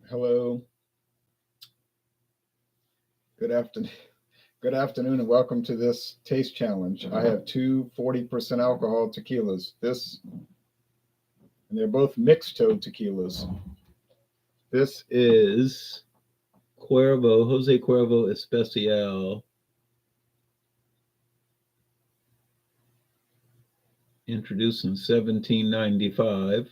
Hello, good afternoon. Good afternoon, and welcome to this taste challenge. I have two 40% alcohol tequilas. And they're both mixto tequilas. This is Jose Cuervo Especial, introduced in 1795.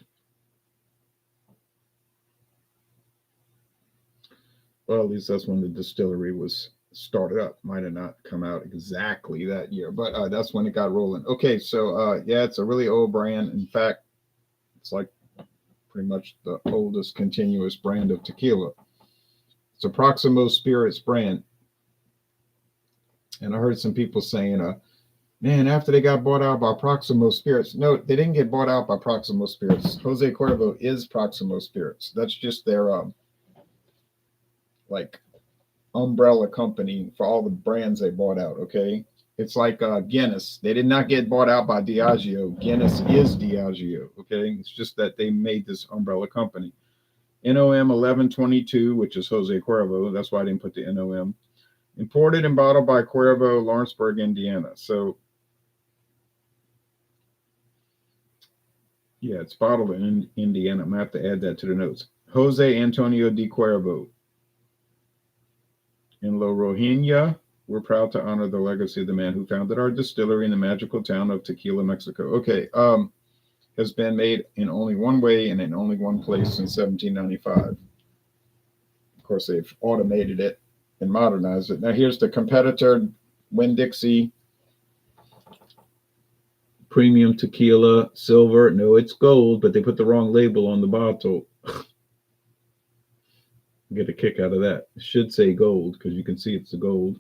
Well, at least that's when the distillery was started up. Might have not come out exactly that year, but that's when it got rolling. Okay, so yeah, it's a really old brand. In fact, it's like pretty much the oldest continuous brand of tequila. It's a Proximo Spirits brand. And I heard some people saying, man, after they got bought out by Proximo Spirits. No, they didn't get bought out by Proximo Spirits. Jose Cuervo is Proximo Spirits. That's just their like umbrella company for all the brands they bought out. Okay, it's like Guinness. They did not get bought out by Diageo. Guinness is Diageo. Okay, it's just that they made this umbrella company. NOM 1122, which is Jose Cuervo. That's why I didn't put the NOM. Imported and bottled by Cuervo, Lawrenceburg, Indiana. So yeah, it's bottled in Indiana. I'm going to have to add that to the notes. Jose Antonio de Cuervo. In La Rojinia, we're proud to honor the legacy of the man who founded our distillery in the magical town of Tequila, Mexico. Okay, has been made in only one way and in only one place since 1795. Of course, they've automated it and modernized it. Now here's the competitor, Winn-Dixie Premium Tequila Silver. No, it's gold, but they put the wrong label on the bottle. Get a kick out of that. It should say gold because you can see it's the gold.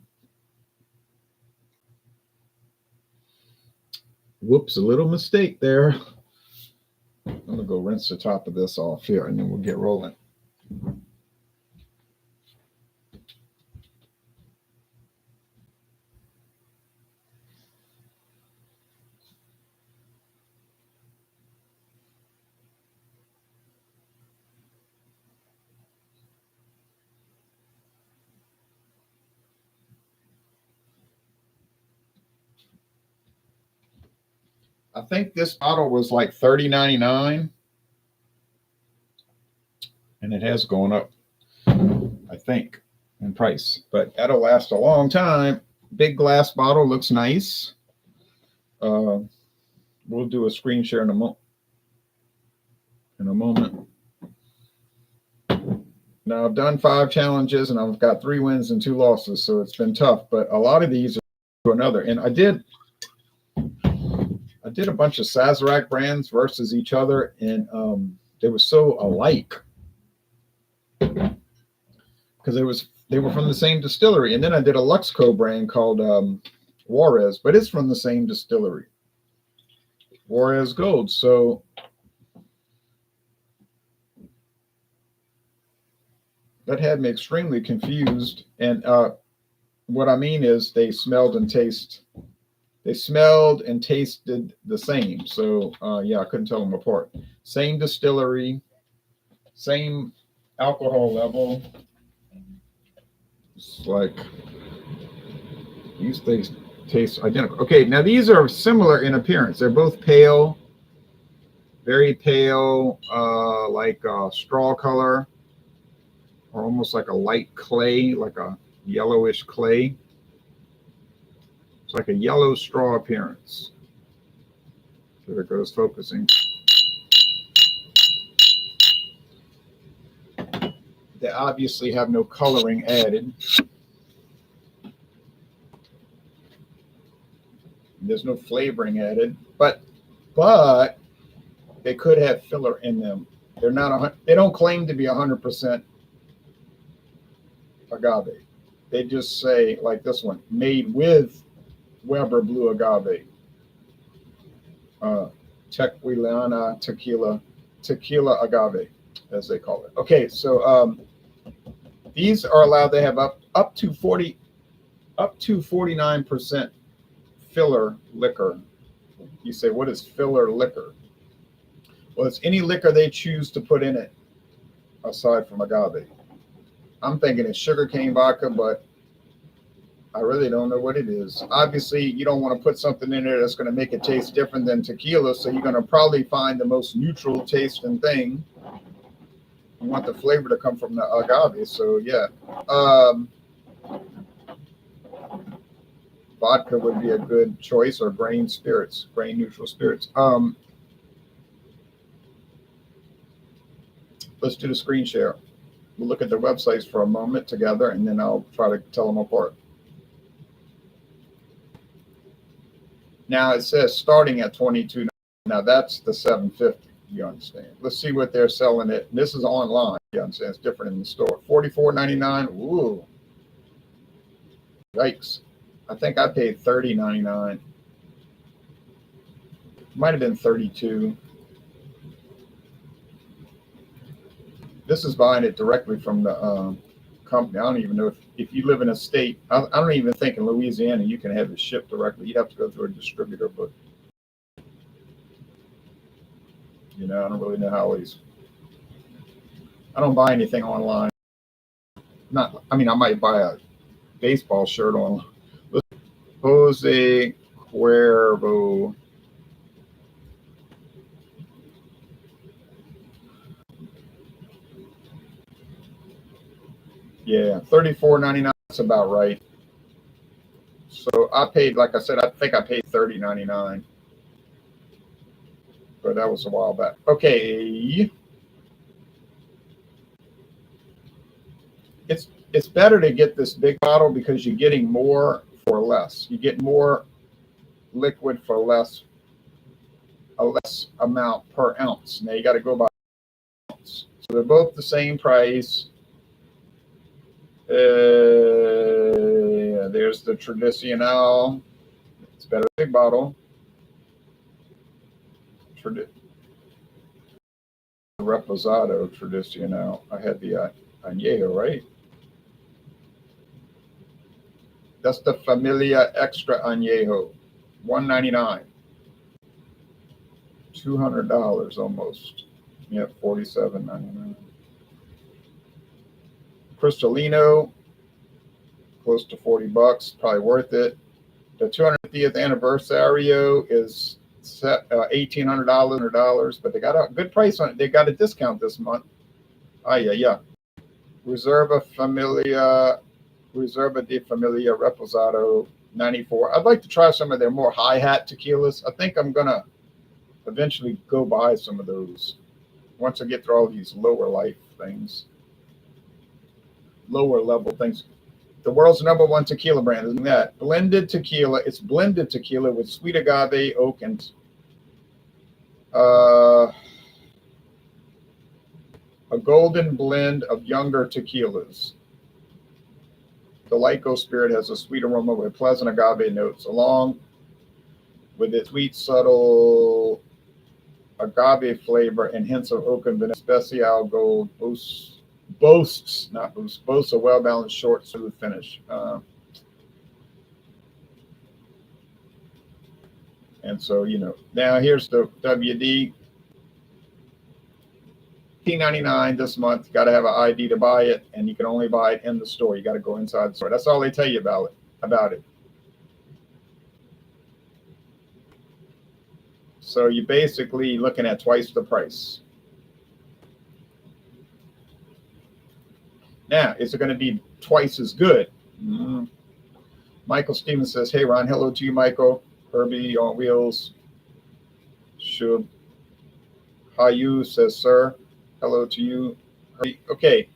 Whoops, a little mistake there. I'm going to go rinse the top of this off here and then we'll get rolling. I think this bottle was like $30.99, and it has gone up, I think, in price, but that'll last a long time. Big glass bottle, looks nice. We'll do a screen share in a moment. Now I've done 5 challenges and I've got 3 wins and 2 losses, so it's been tough. But a lot of these are to another, and I did a bunch of Sazerac brands versus each other, and they were so alike because they were from the same distillery. And then I did a Luxco brand called Juarez, but it's from the same distillery, Juarez Gold. So that had me extremely confused. And what I mean is they smelled and tasted the same. So yeah, I couldn't tell them apart. Same distillery, same alcohol level. It's like these things taste identical. Okay, now these are similar in appearance. They're both pale, very pale, like a straw color, or almost like a light clay, like a yellowish clay. It's like a yellow straw appearance. There it goes, focusing. They obviously have no coloring added. There's no flavoring added, but they could have filler in them. They're not. They don't claim to be 100% agave. They just say, like this one, made with Weber Blue Agave, Tequilana Tequila Agave, as they call it. Okay, so these are allowed to have up to 49% filler liquor. You say, what is filler liquor? Well, it's any liquor they choose to put in it aside from agave. I'm thinking it's sugarcane vodka, but I really don't know what it is. Obviously, you don't want to put something in there that's going to make it taste different than tequila, so you're going to probably find the most neutral tasting thing. You want the flavor to come from the agave, so yeah. Vodka would be a good choice, or grain spirits, grain neutral spirits. Let's do the screen share. We'll look at the websites for a moment together, and then I'll try to tell them apart. Now it says starting at $22. Now that's the $7.50. You understand? Let's see what they're selling it. This is online. You understand? It's different in the store. $44.99. Ooh, yikes! I think I paid $30.99. Might have been $32. This is buying it directly from the company. I don't even know if you live in a state. I don't even think in Louisiana you can have it shipped directly. You have to go through a distributor, but I don't really know how these. I don't buy anything online. I might buy a baseball shirt online. Jose Cuervo. Yeah, $34.99. That's about right. So I paid, like I said, I think I paid $30.99, but that was a while back. Okay, it's better to get this big bottle because you're getting more for less. You get more liquid for a less amount per ounce. Now you got to go by ounce. So they're both the same price. There's the Tradicional. It's better than big bottle. Reposado Tradicional. I had the Añejo, right? That's the Familia Extra Añejo. $199. $200 almost. Yeah, $47.99. Cristalino, close to $40, probably worth it. The 250th Anniversario is $1,800, but they got a good price on it. They got a discount this month. Yeah. Reserva de Familia Reposado, $94. I'd like to try some of their more hi-hat tequilas. I think I'm going to eventually go buy some of those once I get through all these lower level things. The world's #1 tequila brand, isn't that? Blended tequila. It's blended tequila with sweet agave, oak, and a golden blend of younger tequilas. The Lyco spirit has a sweet aroma with pleasant agave notes, along with its sweet, subtle agave flavor and hints of oak and vanilla. Especial Gold boasts a well-balanced, short, smooth finish. And so, now here's the WD. $18.99 this month. You got to have an ID to buy it, and you can only buy it in the store. You got to go inside the store. That's all they tell you about it. So you're basically looking at twice the price. Now, is it going to be twice as good? Mm-hmm. Michael Stevens says, "Hey, Ron, hello to you, Michael. Herbie on wheels. Shub. Hayu says, sir, hello to you. Herbie. Okay.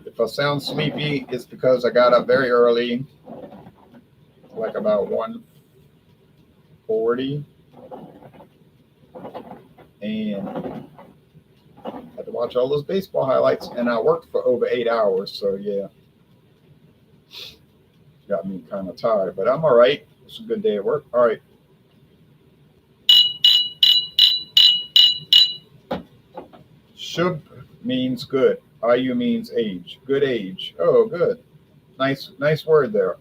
If I sound sleepy, it's because I got up very early, like about 1:40, and had to watch all those baseball highlights, and I worked for over 8 hours, so yeah, got me kind of tired, but I'm all right. It's a good day at work. All right. Shub means good. Ayu means age. Good age. Oh, good. Nice word there.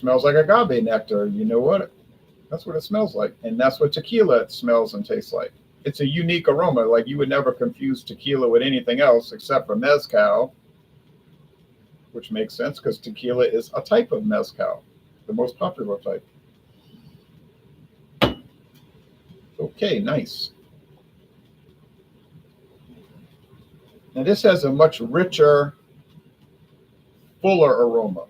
smells like agave nectar. You know what? That's what it smells like. And that's what tequila smells and tastes like. It's a unique aroma. Like you would never confuse tequila with anything else except for mezcal, which makes sense because tequila is a type of mezcal, the most popular type. Okay, nice. Now this has a much richer, fuller aroma.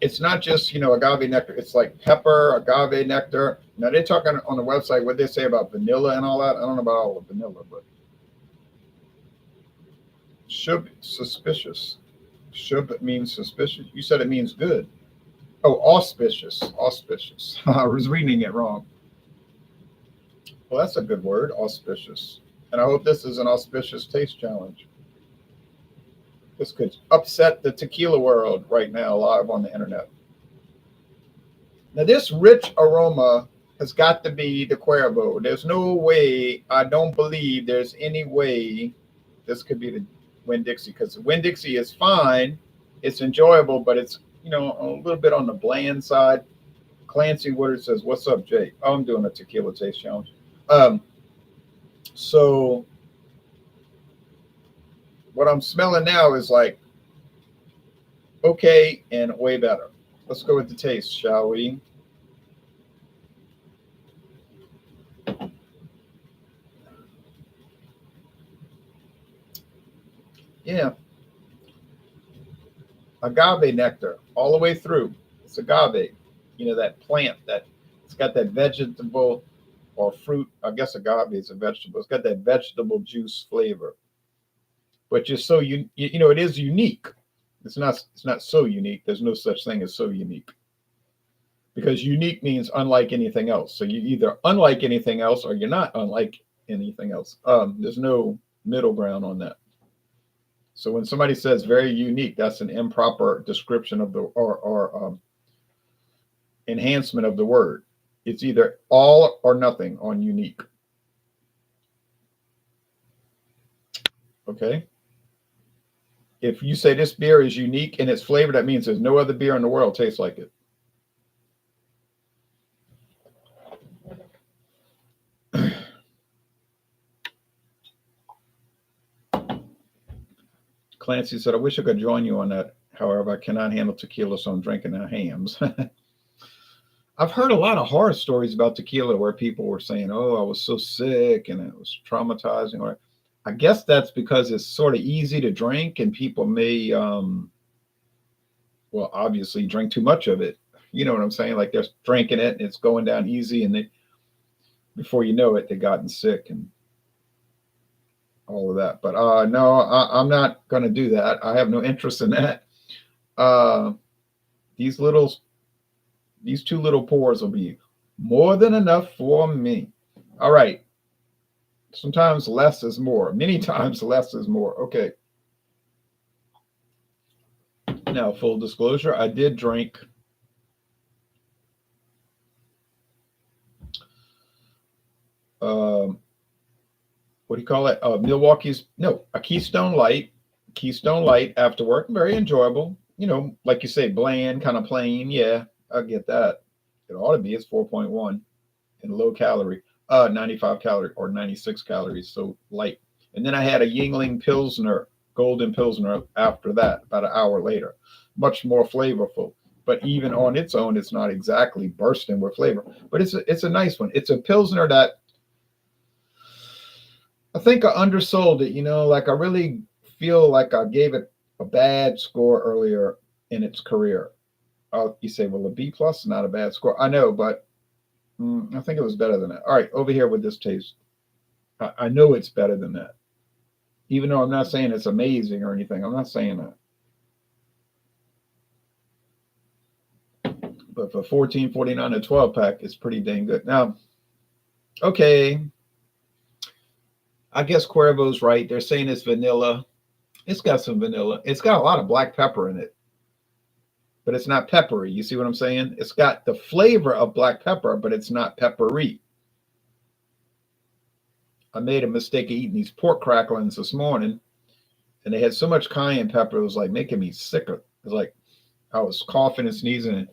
It's not just, agave nectar. It's like pepper, agave nectar. Now they're talking on the website what they say about vanilla and all that. I don't know about all the vanilla, but should be suspicious. Should means suspicious. You said it means good. Oh, auspicious. Auspicious. I was reading it wrong. Well, that's a good word, auspicious. And I hope this is an auspicious taste challenge. This could upset the tequila world right now, live on the internet. Now, this rich aroma has got to be the Cuervo. There's no way, I don't believe there's any way this could be the Winn-Dixie, because the Winn-Dixie is fine. It's enjoyable, but it's, a little bit on the bland side. Clancy Woodard says, "What's up, Jay?" Oh, I'm doing a tequila taste challenge. So what I'm smelling now is like okay and way better. Let's go with the taste, shall we? Yeah. Agave nectar all the way through. It's agave. That plant that it's got that vegetable or fruit. I guess agave is a vegetable. It's got that vegetable juice flavor. But just so it is unique. It's not so unique. There's no such thing as so unique. Because unique means unlike anything else. So you either unlike anything else or you're not unlike anything else. There's no middle ground on that. So when somebody says very unique, that's an improper description of the or enhancement of the word. It's either all or nothing on unique. Okay. If you say this beer is unique in its flavor, that means there's no other beer in the world tastes like it. Clancy said, "I wish I could join you on that. However, I cannot handle tequila, so I'm drinking now hams." I've heard a lot of horror stories about tequila where people were saying, "Oh, I was so sick and it was traumatizing." Or I guess that's because it's sort of easy to drink and people may, obviously drink too much of it. You know what I'm saying? Like they're drinking it and it's going down easy, and before you know it, they've gotten sick and all of that. But no, I'm not going to do that. I have no interest in that. These two little pours will be more than enough for me. All right. Sometimes less is more. Many times less is more. Okay. Now, full disclosure, I did drink what do you call it? A Keystone Light after work. Very enjoyable. Like you say, bland, kind of plain. Yeah, I get that. It ought to be. It's 4.1 and low calorie, 95 calorie or 96 calories, so light. And then I had a Yingling Pilsner, Golden Pilsner after that, about an hour later. Much more flavorful. But even on its own, it's not exactly bursting with flavor. But it's a nice one. It's a Pilsner that I think I undersold it. Like I really feel like I gave it a bad score earlier in its career. You say, well, a B plus is not a bad score. I know, but I think it was better than that. All right, over here with this taste. I know it's better than that. Even though I'm not saying it's amazing or anything. I'm not saying that. But for $14.49 a 12 pack, it's pretty dang good. Now, okay. I guess Cuervo's right. They're saying it's vanilla. It's got some vanilla. It's got a lot of black pepper in it. But it's not peppery. You see what I'm saying? It's got the flavor of black pepper, but it's not peppery. I made a mistake of eating these pork cracklings this morning, and they had so much cayenne pepper, it was like making me sicker. It was like I was coughing and sneezing, and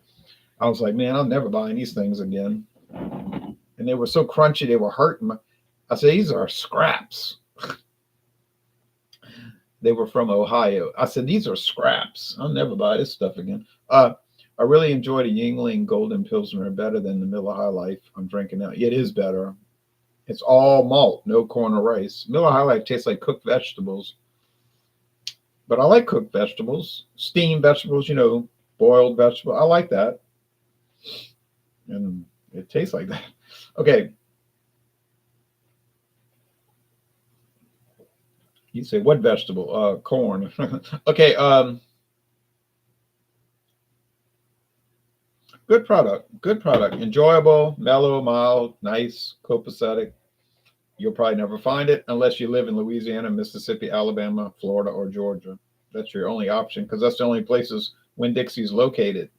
I was like, man, I'm never buying these things again. And they were so crunchy, they were hurting my. I said, these are scraps. They were from Ohio. I said, these are scraps. I'll never buy this stuff again. I really enjoy the Yingling Golden Pilsner better than the Miller High Life I'm drinking now. It is better. It's all malt, no corn or rice. Miller High Life tastes like cooked vegetables, but I like cooked vegetables, steamed vegetables, boiled vegetable. I like that, and it tastes like that. Okay, you say what vegetable? Corn. Okay. Good product. Good product. Enjoyable, mellow, mild, nice, copacetic. You'll probably never find it unless you live in Louisiana, Mississippi, Alabama, Florida, or Georgia. That's your only option because that's the only places Winn-Dixie is located.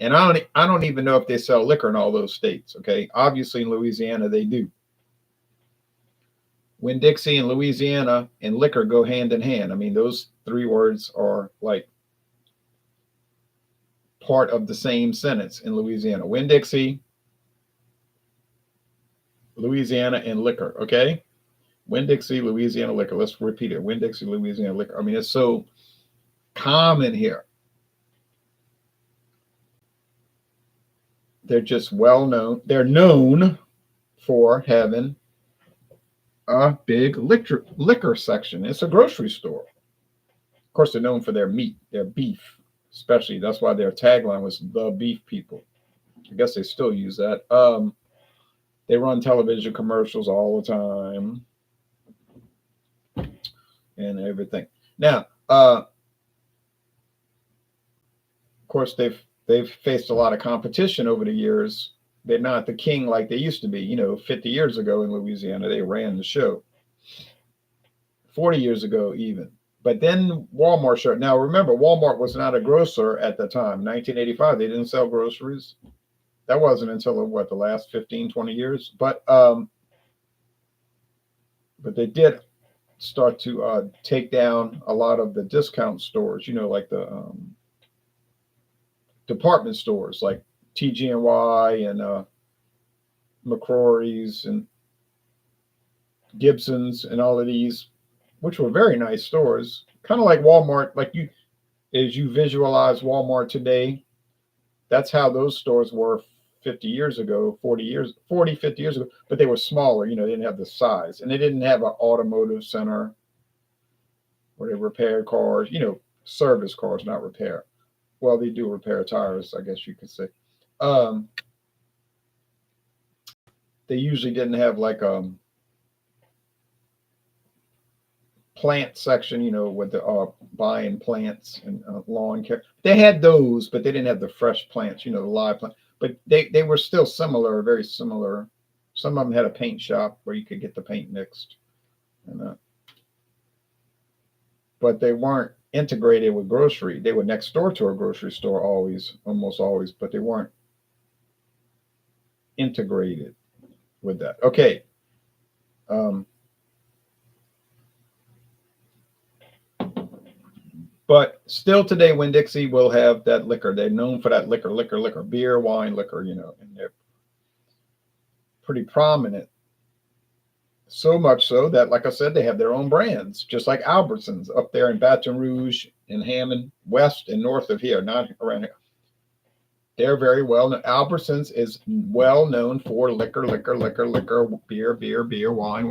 And I don't even know if they sell liquor in all those states. Okay, obviously in Louisiana they do. Winn-Dixie and Louisiana and liquor go hand in hand. I mean, those three words are like part of the same sentence in Louisiana. Winn-Dixie, Louisiana, and liquor. Okay, Winn-Dixie, Louisiana liquor. Let's repeat it. Winn-Dixie, Louisiana liquor. I mean, it's so common here. They're just well known. They're known for having a big liquor section. It's a grocery store. Of course, they're known for their meat, their beef, especially. That's why their tagline was "The Beef People." I guess they still use that. They run television commercials all the time and everything. Now, of course, they've faced a lot of competition over the years. They're not the king like they used to be. 50 years ago in Louisiana, they ran the show. 40 years ago, even. But then Walmart showed. Now, remember, Walmart was not a grocer at the time. 1985, they didn't sell groceries. That wasn't until the last 15, 20 years. But they did start to take down a lot of the discount stores, like the department stores like TG&Y and McCrory's and Gibson's and all of these, which were very nice stores, kind of like Walmart. As you visualize Walmart today, that's how those stores were 50 years ago, 50 years ago, but they were smaller, they didn't have the size, and they didn't have an automotive center where they repaired cars, service cars, not repair. Well, they do repair tires, I guess you could say. They usually didn't have like plant section, with the buying plants and lawn care. They had those, but they didn't have the fresh plants, the live plant. But they were still similar, very similar. Some of them had a paint shop where you could get the paint mixed, but they weren't integrated with grocery. They were next door to a grocery store almost always, but they weren't integrated with that. Okay. But still today, Winn-Dixie will have that liquor. They're known for that liquor, beer, wine, liquor, and they're pretty prominent. So much so that, like I said, they have their own brands, just like Albertsons up there in Baton Rouge and Hammond, west and north of here, not around here. They're very well known. Albertsons is well known for liquor, beer, wine.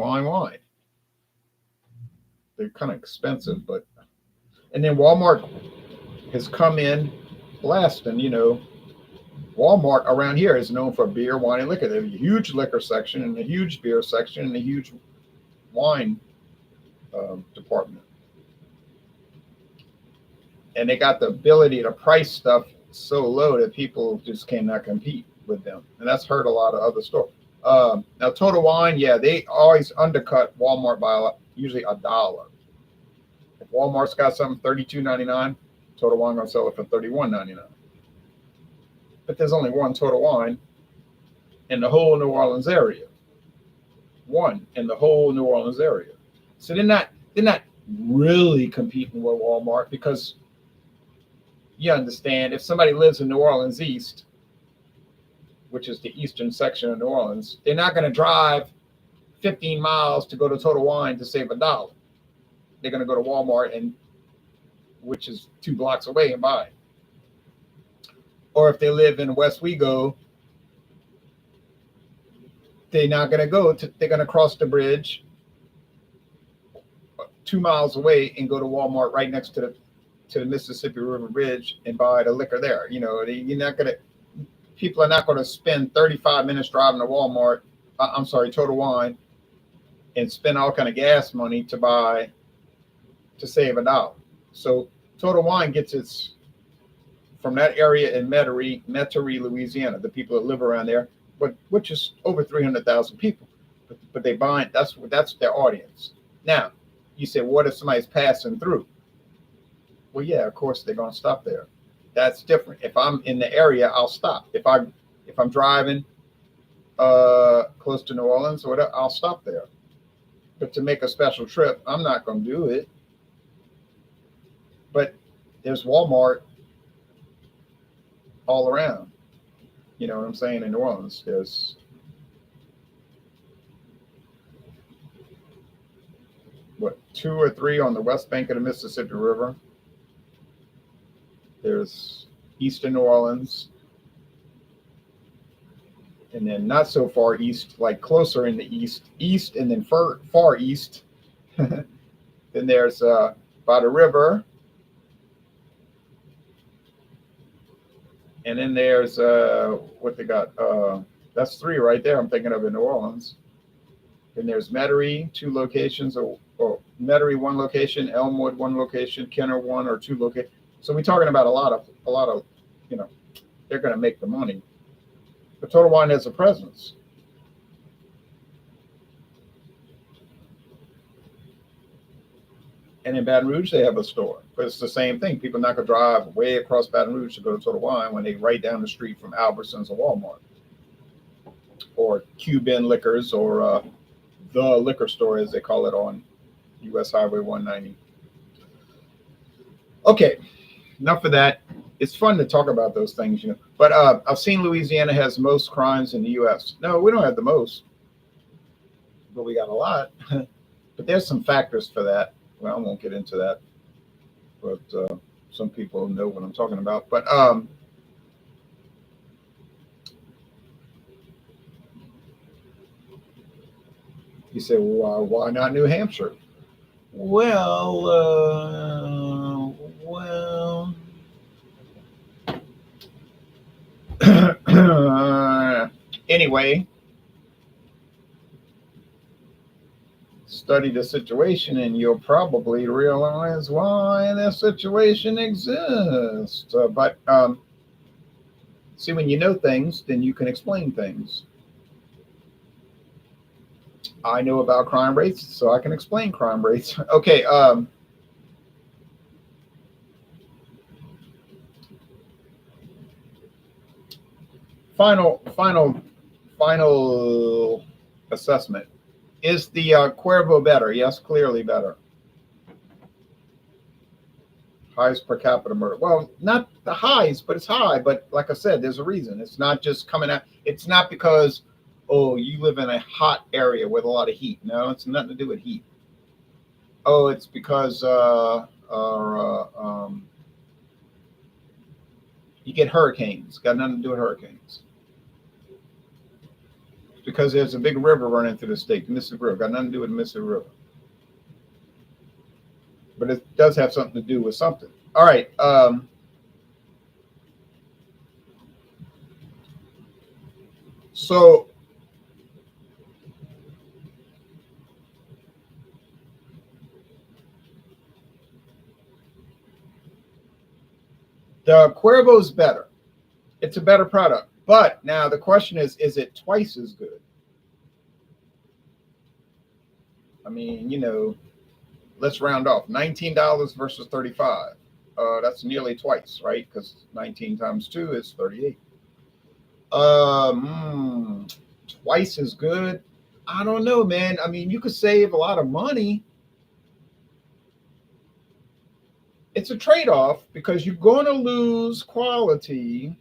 They're kind of expensive, but. And then Walmart has come in last, and Walmart around here is known for beer, wine, and liquor. They have a huge liquor section and a huge beer section and a huge wine department. And they got the ability to price stuff so low that people just cannot compete with them. And that's hurt a lot of other stores. Now, Total Wine, yeah, they always undercut Walmart by usually $1. If Walmart's got something $32.99, Total Wine gonna sell it for $31.99. But there's only one Total Wine in the whole New Orleans area. One in the whole New Orleans area. So they're not really competing with Walmart because You understand? If somebody lives in New Orleans East, which is the eastern section of New Orleans, they're not going to drive 15 miles to go to Total Wine to save $1. They're going to go to Walmart, and which is 2 blocks away, and buy it. Or if they live in West Wego, they're not going to go to, they're going to cross the bridge 2 miles away and go to Walmart right next to the Mississippi River Bridge and buy the liquor there. You know, you're not going to, people are not going to spend 35 minutes driving to Walmart, Total Wine, and spend all kind of gas money to save $1. So Total Wine gets its from that area in Metairie, Louisiana, the people that live around there, but which is over 300,000 people. But they buy it. That's their audience. Now, you say, what if somebody's passing through? Well, yeah, of course they're going to stop there. That's different. If I'm in the area, I'll stop. If I'm driving close to New Orleans or whatever, I'll stop there. But to make a special trip, I'm not going to do it. But there's Walmart all around. You know what I'm saying? In New Orleans, there's what, 2 or 3 on the west bank of the Mississippi River. There's eastern New Orleans, and then not so far east, like closer in the east, and then far east. Then there's by the river, and then there's what they got. That's 3 right there. I'm thinking of in New Orleans. Then there's Metairie, 2 locations, or Metairie 1 location, Elmwood 1 location, Kenner 1 or 2 locations. So we're talking about a lot of, you know, they're going to make the money. But Total Wine has a presence. And in Baton Rouge, they have a store. But it's the same thing. People are not going to drive way across Baton Rouge to go to Total Wine when they right down the street from Albertsons or Walmart. Or Cuban Liquors, or the liquor store, as they call it on U.S. Highway 190. Okay, enough of that. It's fun to talk about those things, you know. But I've seen Louisiana has most crimes in the U.S. No, we don't have the most, but we got a lot. But there's some factors for that. Well, I won't get into that, but some people know what I'm talking about. But you say, well, why not New Hampshire? Well, anyway, study the situation and you'll probably realize why that situation exists. But see, when you know things, then you can explain things. I know about crime rates, so I can explain crime rates. Okay. Final assessment. Is the Cuervo better? Yes, clearly better. Highest per capita murder. Well, not the highest, but it's high. But like I said, there's a reason. It's not just coming out. It's not because, oh, you live in a hot area with a lot of heat. No, it's nothing to do with heat. Oh, it's because you get hurricanes. Got nothing to do with hurricanes. Because there's a big river running through the state, the Mississippi River. Got nothing to do with the Mississippi River. But it does have something to do with something. All right. So the Cuervo's better. It's a better product. But now the question is it twice as good? I mean, you know, let's round off. $19 versus $35. That's nearly twice, right? Because 19 times 2 is 38. Twice as good? I don't know, man. I mean, you could save a lot of money. it's a trade-off because you're going to lose quality,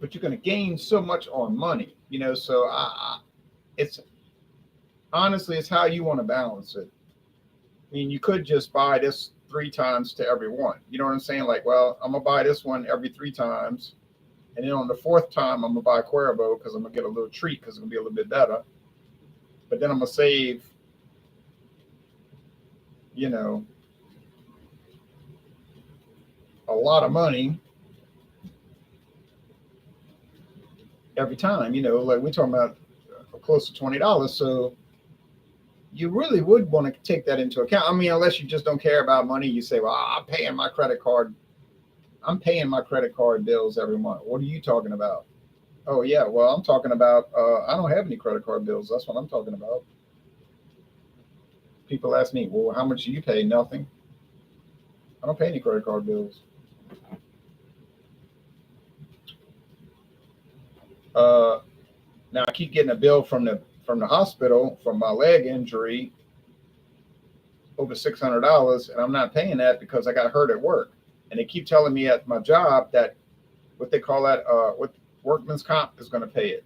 but you're going to gain so much on money, you know. So it's honestly, it's how you want to balance it. I mean, you could just buy this three times to every one. You know what I'm saying? Like, well, I'm gonna buy this one every three times, and then on the fourth time, I'm gonna buy Cuervo because I'm gonna get a little treat because it's gonna be a little bit better. But then I'm gonna save, you know, a lot of money every time. You know, like we're talking about close to $20. So you really would want to take that into account. I mean, unless you just don't care about money, you say, "Well, I'm paying my credit card bills every month." What are you talking about? Oh yeah, well, I'm talking about I don't have any credit card bills. That's what I'm talking about. People ask me, "Well, how much do you pay?" Nothing. I don't pay any credit card bills. Uh, Now I keep getting a bill from the hospital from my leg injury over $600, and I'm not paying that because I got hurt at work. And they keep telling me at my job that what they call that what workman's comp is going to pay it.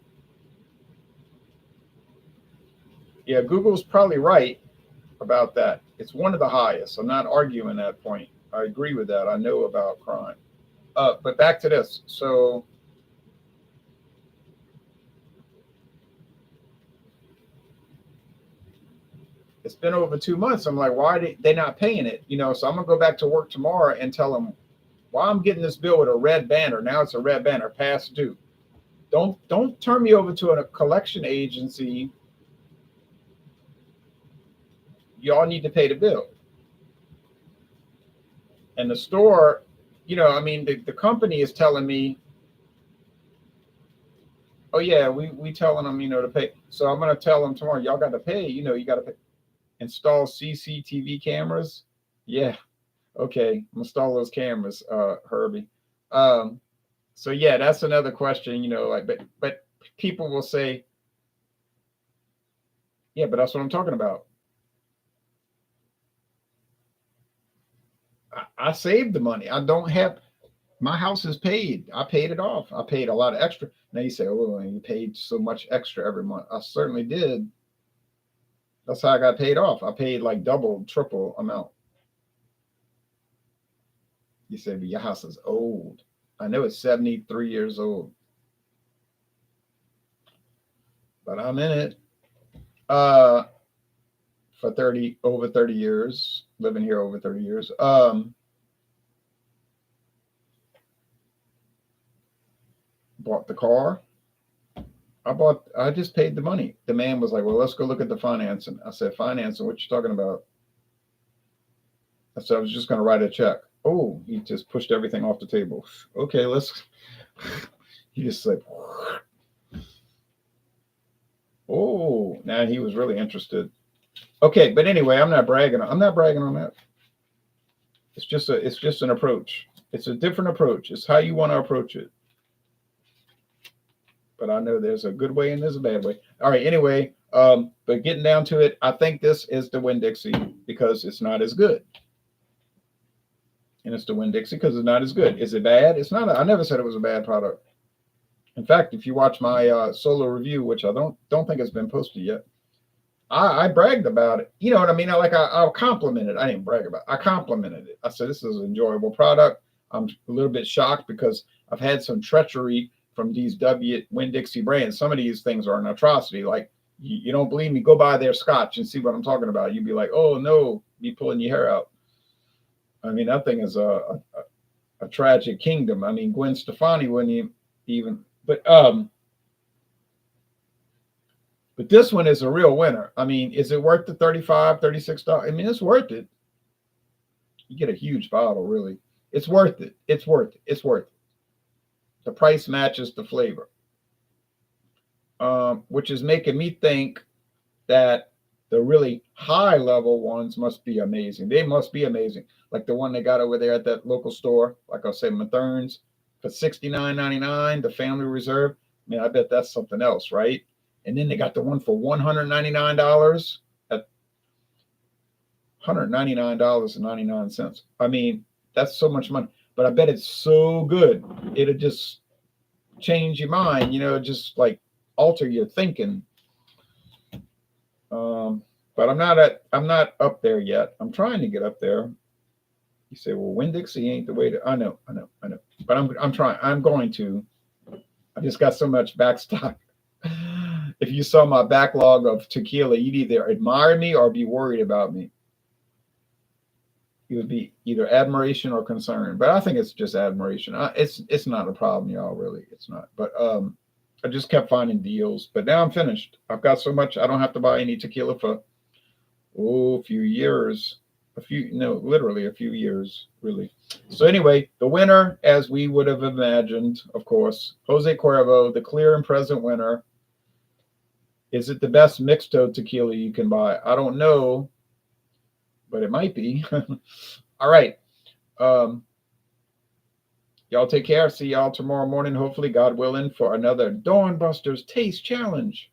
Yeah, Google's probably right about that. It's one of the highest. I'm not arguing that point. I agree with that. I know about crime. But back to this. So it's been over 2 months. I'm like, why are they not paying it? You know, so I'm gonna go back to work tomorrow and tell them why I'm getting this bill with a red banner. Now it's a red banner, past due. Don't turn me over to a collection agency. Y'all need to pay the bill. And the store, you know, I mean, the company is telling me, oh yeah, we telling them, you know, to pay. So I'm gonna tell them tomorrow, y'all got to pay. You know, you got to pay. Install CCTV cameras. Yeah, okay, install those cameras, Herbie. Um, so yeah, that's another question. You know, like, but people will say, yeah, but that's what I'm talking about. I saved the money. I don't have my house is paid. I paid it off. I paid a lot of extra. Now you say, oh, you paid so much extra every month. I certainly did. That's how I got paid off. I paid like double, triple amount. You say, but your house is old. I know it's 73 years old, but I'm in it. Uh, for 30 over 30 years, living here over 30 years. Bought the car. I just paid the money. The man was like, well, let's go look at the financing. I said, financing, what you talking about? I said, I was just going to write a check. Oh, he just pushed everything off the table. Okay, let's, he just said, oh, now he was really interested. Okay, but anyway, I'm not bragging on that. It's just an approach. It's a different approach. It's how you want to approach it. But I know there's a good way and there's a bad way. All right, anyway, but getting down to it, I think this is the Winn-Dixie because it's not as good. And it's the Winn-Dixie because it's not as good. Is it bad? It's not. I never said it was a bad product. In fact, if you watch my solo review, which I don't think it's been posted yet, I bragged about it. You know what I mean? I complimented. I didn't brag about it. I complimented it. I said, this is an enjoyable product. I'm a little bit shocked because I've had some treachery from these Winn-Dixie brands. Some of these things are an atrocity. Like, you don't believe me? Go buy their scotch and see what I'm talking about. You'd be like, oh, no, be pulling your hair out. I mean, that thing is a tragic kingdom. I mean, Gwen Stefani wouldn't even, but this one is a real winner. I mean, is it worth the $35, $36? I mean, it's worth it. You get a huge bottle, really. It's worth it. It's worth it. It's worth it. The price matches the flavor, which is making me think that the really high level ones must be amazing. They must be amazing. Like the one they got over there at that local store, like I said, Mathern's for $69.99, the Family Reserve. I mean, I bet that's something else, right? And then they got the one for $199. $199.99. I mean, that's so much money, but I bet it's so good. It'll just change your mind, just like alter your thinking. But I'm not up there yet. I'm trying to get up there. You say, well, Winn-Dixie ain't the way to. I know. But I'm trying. I'm going to. I just got so much backstock. If you saw my backlog of tequila, you'd either admire me or be worried about me. It would be either admiration or concern. But I think it's just admiration. It's not a problem, y'all. Really, it's not. But I just kept finding deals. But now I'm finished. I've got so much. I don't have to buy any tequila for a few years. Literally a few years, really. So anyway, the winner, as we would have imagined, of course, Jose Cuervo, the clear and present winner. Is it the best mixto tequila you can buy? I don't know, but it might be. All right. Y'all take care. See y'all tomorrow morning, hopefully, God willing, for another Dawn Busters Taste Challenge.